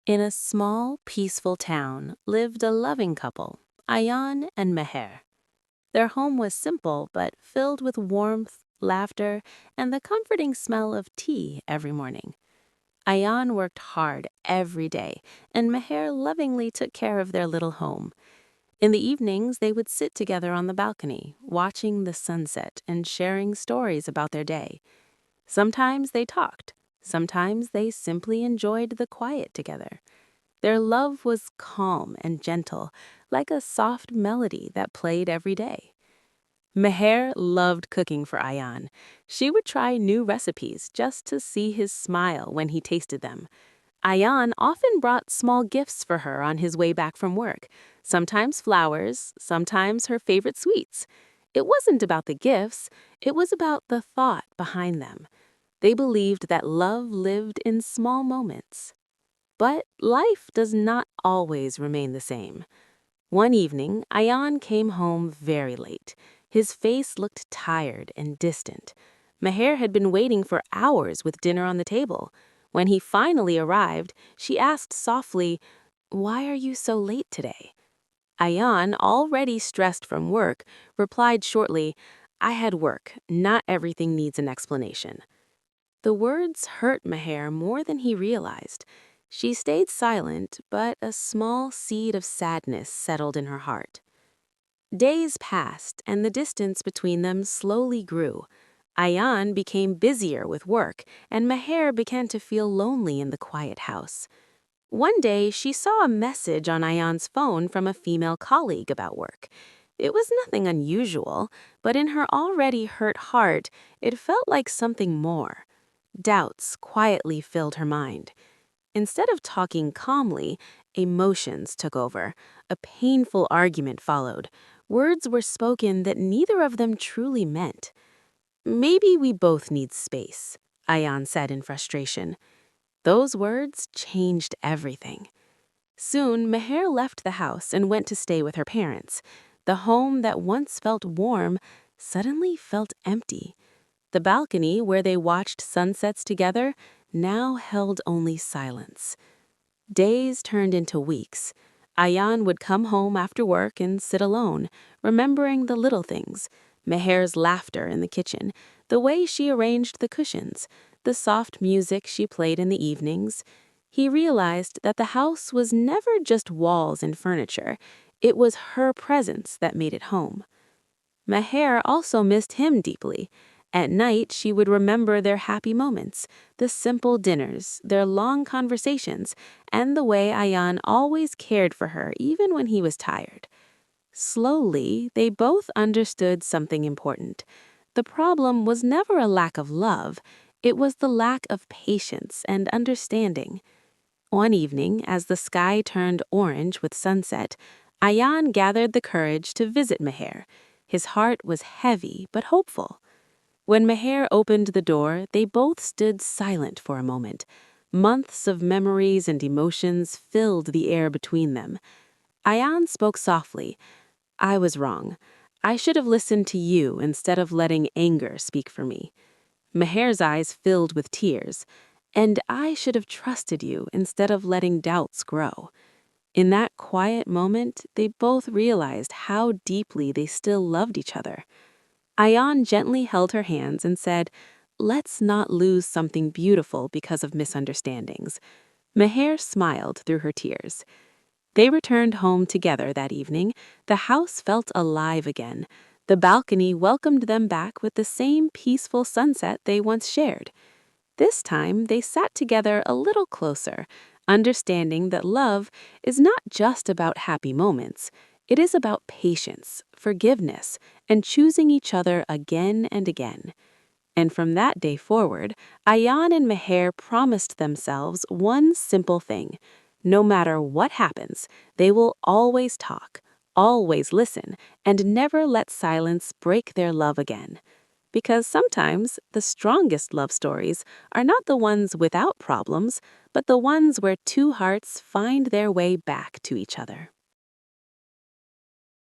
In a small, peaceful town lived a loving couple, Ayan and Meher. Their home was simple but filled with warmth, laughter, and the comforting smell of tea every morning. Ayan worked hard every day, and Meher lovingly took care of their little home. In the evenings, they would sit together on the balcony, watching the sunset and sharing stories about their day. Sometimes they talked, sometimes they simply enjoyed the quiet together. Their love was calm and gentle, like a soft melody that played every day. Meher loved cooking for Ayan. She would try new recipes just to see his smile when he tasted them. Ayan often brought small gifts for her on his way back from work, sometimes flowers, sometimes her favorite sweets. It wasn't about the gifts, it was about the thought behind them. They believed that love lived in small moments. But life does not always remain the same. One evening, Ayan came home very late. His face looked tired and distant. Meher had been waiting for hours with dinner on the table. When he finally arrived, she asked softly, "Why are you so late today?" Ayan, already stressed from work, replied shortly, "I had work. Not everything needs an explanation." The words hurt Meher more than he realized. She stayed silent, but a small seed of sadness settled in her heart. Days passed, and the distance between them slowly grew. Ayan became busier with work, and Meher began to feel lonely in the quiet house. One day, she saw a message on Ayan's phone from a female colleague about work. It was nothing unusual, but in her already hurt heart, it felt like something more. Doubts quietly filled her mind. Instead of talking calmly, emotions took over. A painful argument followed. Words were spoken that neither of them truly meant. "Maybe we both need space," Ayan said in frustration. Those words changed everything. Soon, Meher left the house and went to stay with her parents. The home that once felt warm suddenly felt empty. The balcony where they watched sunsets together now held only silence. Days turned into weeks. Ayan would come home after work and sit alone, remembering the little things: Meher's laughter in the kitchen, the way she arranged the cushions, the soft music she played in the evenings. He realized that the house was never just walls and furniture. It was her presence that made it home. Meher also missed him deeply. At night, she would remember their happy moments, the simple dinners, their long conversations, and the way Ayan always cared for her even when he was tired. Slowly, they both understood something important. The problem was never a lack of love, it was the lack of patience and understanding. One evening, as the sky turned orange with sunset, Ayan gathered the courage to visit Meher. His heart was heavy but hopeful. When Meher opened the door, they both stood silent for a moment. Months of memories and emotions filled the air between them. Ayan spoke softly. "I was wrong. I should have listened to you instead of letting anger speak for me." Meher's eyes filled with tears. "And I should have trusted you instead of letting doubts grow." In that quiet moment, they both realized how deeply they still loved each other. Ayan gently held her hands and said, "Let's not lose something beautiful because of misunderstandings." Meher smiled through her tears. They returned home together that evening. The house felt alive again. The balcony welcomed them back with the same peaceful sunset they once shared. This time, they sat together a little closer, understanding that love is not just about happy moments. It is about patience, forgiveness, and choosing each other again and again. And from that day forward, Ayan and Meher promised themselves one simple thing: no matter what happens, they will always talk, always listen, and never let silence break their love again. Because sometimes the strongest love stories are not the ones without problems, but the ones where two hearts find their way back to each other.